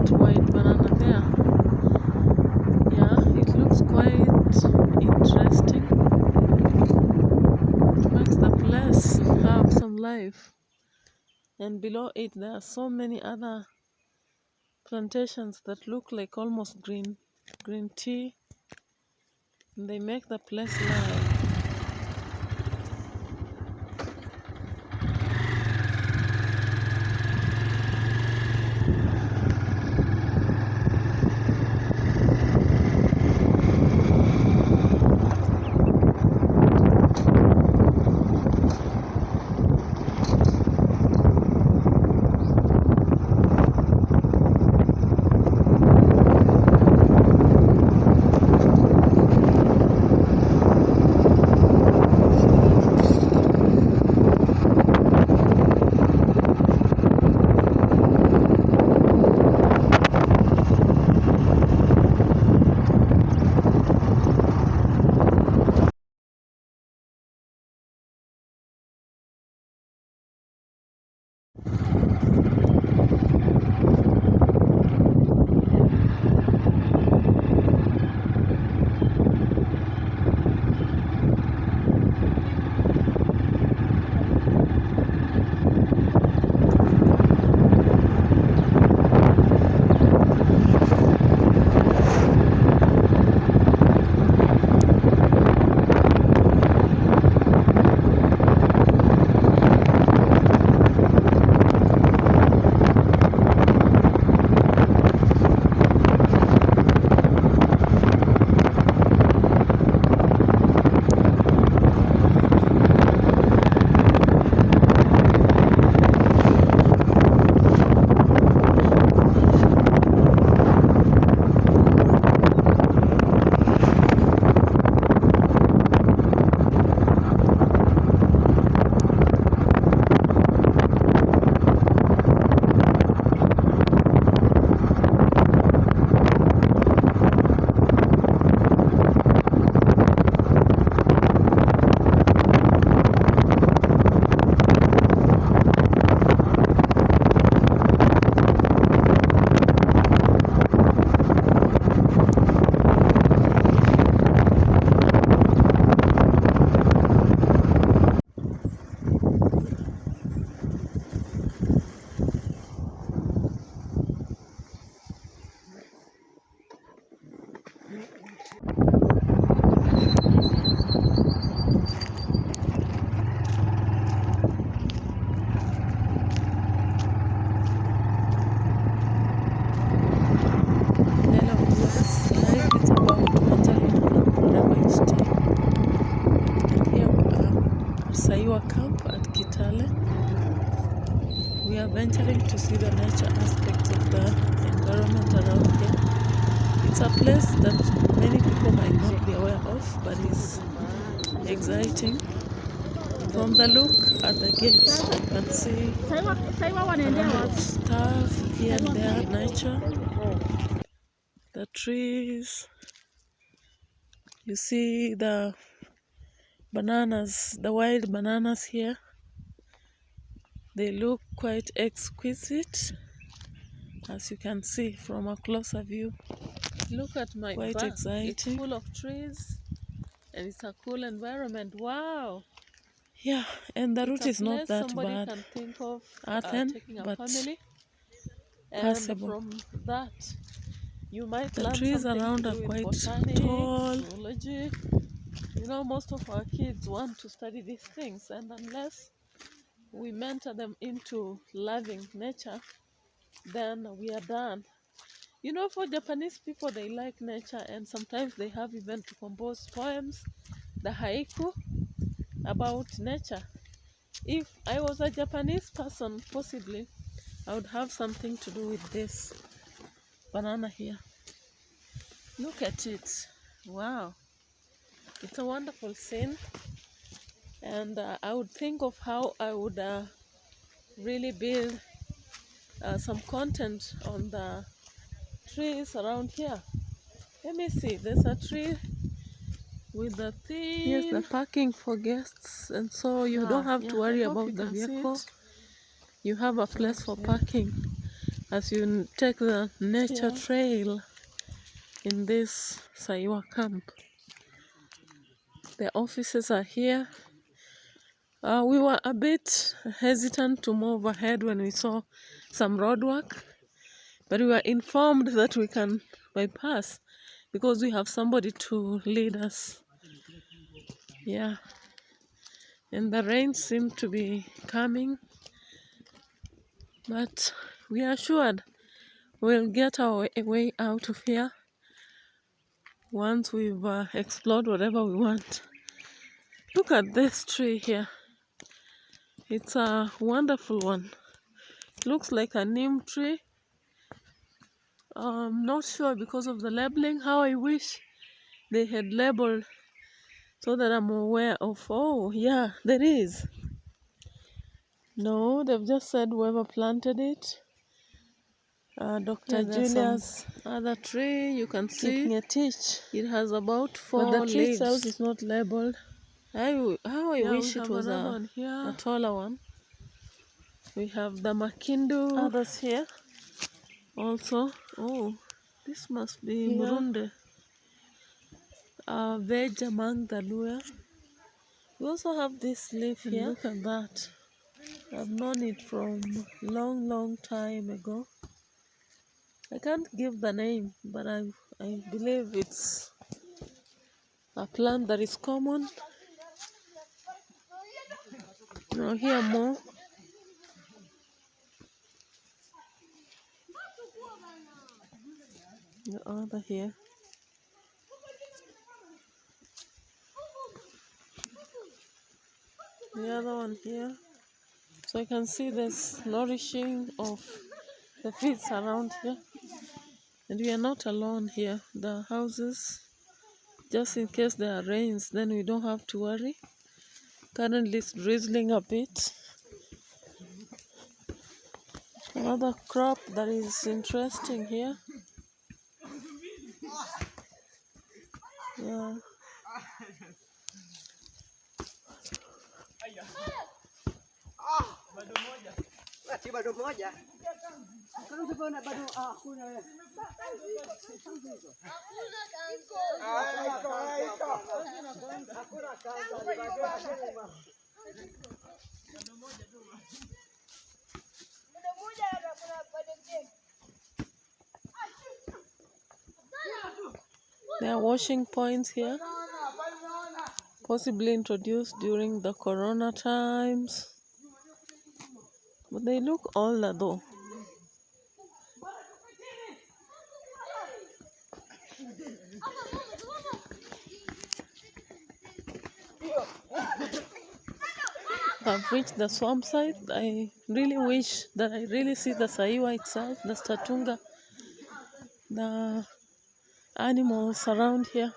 that white banana there. Yeah, it looks quite interesting. It makes the place have some life. And below it there are so many other plantations that look like almost green tea. And they make the place live. Saiwa camp at Kitale. We are venturing to see the nature aspects of the environment around here. It's a place that many people might not be aware of, but is exciting. From the look at the gate, you can see a number of stuff here and there, nature, the trees. You see the bananas, the wild bananas here. They look quite exquisite, as you can see from a closer view. Look at my Quite back. exciting. It's full of trees and it's a cool environment. Wow! Yeah, and the route is not that somebody bad. can think of taking a but family, and passable. from that you might The learn trees something around to are do with quite botanics, tall. zoology. You know, most of our kids want to study these things, and unless we mentor them into loving nature, then we are done. You know, for Japanese people, they like nature, and sometimes they have even to compose poems, the haiku, about nature. If I was a Japanese person, possibly I would have something to do with this banana here. Look at it. Wow. It's a wonderful scene. And I would think of how I would really build some content on the trees around here. Let me see. There's a tree with the thing. Yes, the parking for guests, and so you don't have to worry about the vehicle. You have a place for parking. as you take the nature trail in this Saiwa camp. The offices are here. We were a bit hesitant to move ahead when we saw some road work, but we were informed that we can bypass because we have somebody to lead us. Yeah, and the rain seemed to be coming, but we are assured we'll get our way out of here once we've explored whatever we want. Look at this tree here. It's a wonderful one. Looks like a neem tree. I'm not sure because of the labeling how I wish they had labeled so that I'm aware of. Oh yeah, there is. No, they've just said whoever planted it. Dr. Julia's other tree, you can see it has about 4 leaves. But the tree itself is not labeled. How I wish it was a taller one. We have the Makindu. Others here. Also, oh, this must be Burundi. Veg among the Luya. We also have this leaf here. Look at that. I've known it from long time ago. I can't give the name, but I believe it's a plant that is common. Now here more. The other here. The other one here. So you can see this nourishing of the fields around here. And we are not alone here. The houses, just in case there are rains, then we don't have to worry. Currently it's drizzling a bit. Another crop that is interesting here. Yeah. There are washing points here, possibly introduced during the corona times, but they look older though. I've reached the swamp side. I really wish that I really see the Saiwa itself, the Statunga, the animals around here.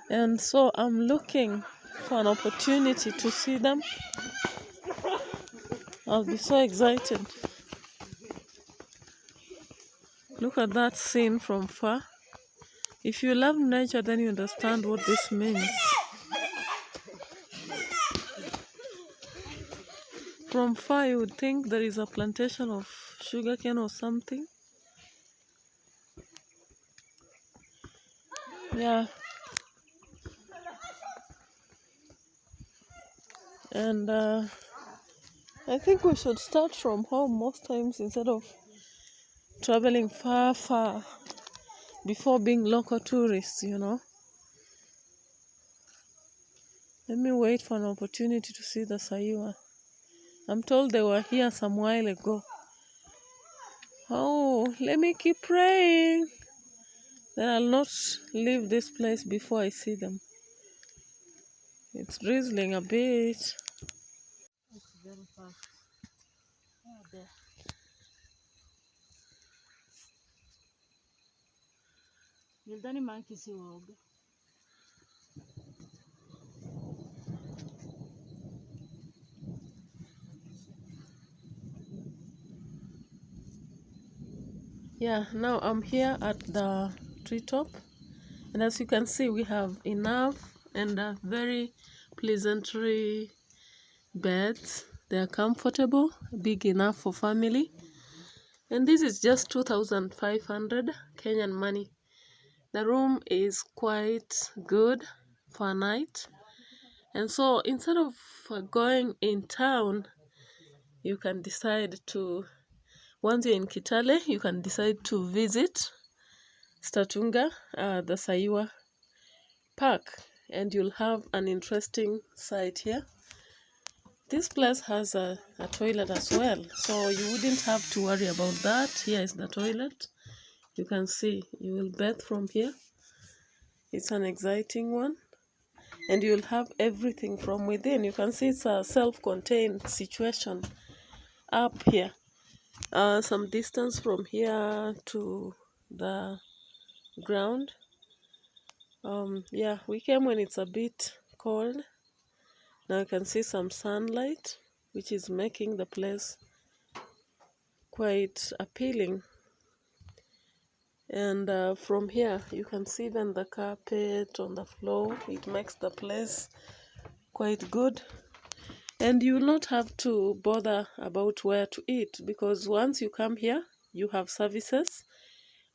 And so I'm looking for an opportunity to see them. I'll be so excited. Look at that scene from far. If you love nature, then you understand what this means. From far, you would think there is a plantation of sugarcane or something. Yeah. And I think we should start from home most times instead of traveling far before being local tourists, you know. Let me wait for an opportunity to see the Saiwa. I'm told they were here some while ago. Oh, let me keep praying that I'll not leave this place before I see them. It's drizzling a bit. It's very fast. Oh, there. Nildani monkey si woga. Yeah, now I'm here at the treetop, and as you can see, we have enough and very pleasantry beds They are comfortable, big enough for family. And this is just 2,500 Kenyan money. The room is quite good for a night. And so instead of going in town, you can decide to, once you're in Kitale, you can decide to visit Statunga, the Saiwa Park, and you'll have an interesting sight here. This place has a toilet as well, so you wouldn't have to worry about that. Here is the toilet. You can see, you will bathe from here. It's an exciting one. And you'll have everything from within. You can see it's a self-contained situation up here. Some distance from here to the ground. Yeah, we came when it's a bit cold. Now you can see some sunlight, which is making the place quite appealing. And from here you can see even the carpet on the floor. It makes the place quite good. And you will not have to bother about where to eat, because once you come here, you have services.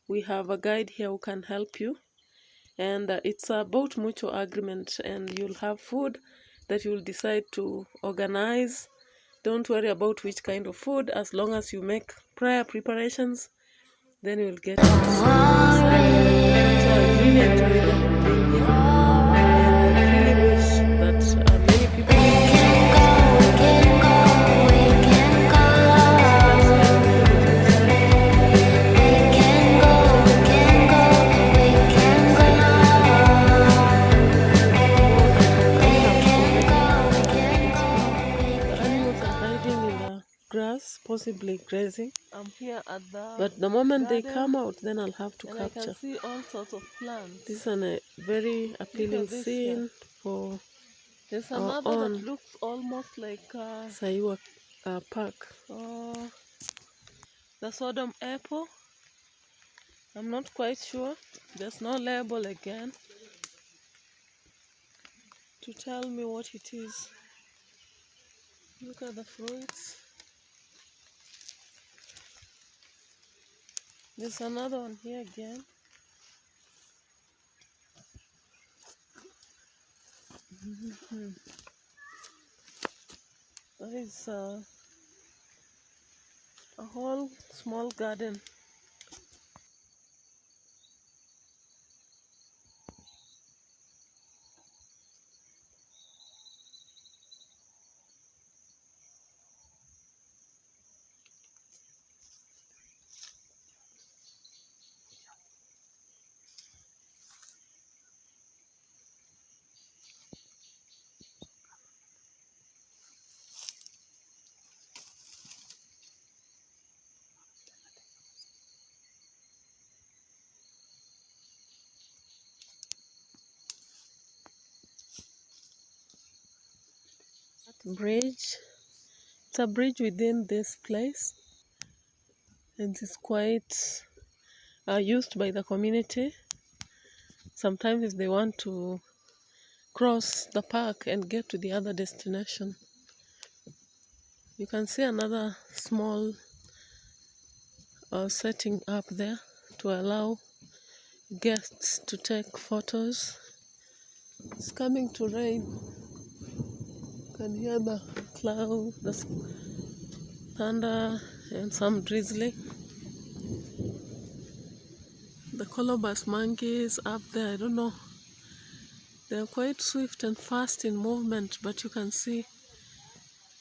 We have a guide here who can help you. And it's about mutual agreement, and you'll have food that you'll decide to organize. Don't worry about which kind of food, as long as you make prior preparations, then you'll get it. So I really enjoyed being here, and I really wish that many people possibly grazing. I'm here at the But the moment garden, they come out, then I'll have to and capture. I can see all sorts of plants. This is a very appealing scene for there's our another own that looks almost like Saiwa Park. The Sodom apple. I'm not quite sure. There's no label again to tell me what it is. Look at the fruits. There's another one here again. That is a whole small garden. Bridge. It's a bridge within this place, and it's quite used by the community. Sometimes if they want to cross the park and get to the other destination. You can see another small setting up there to allow guests to take photos. It's coming to rain. You can hear the cloud, the thunder, and some drizzling. The colobus monkeys up there, I don't know. They're quite swift and fast in movement, but you can see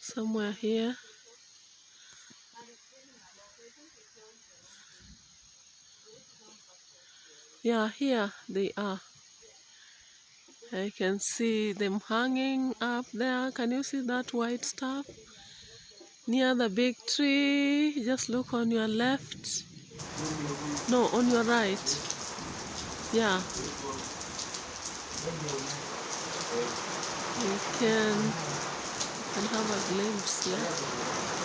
somewhere here. Yeah, here they are. I can see them hanging up there. Can you see that white stuff? Near the big tree. Just look on your left. No, on your right. Yeah. You can have a glimpse, yeah.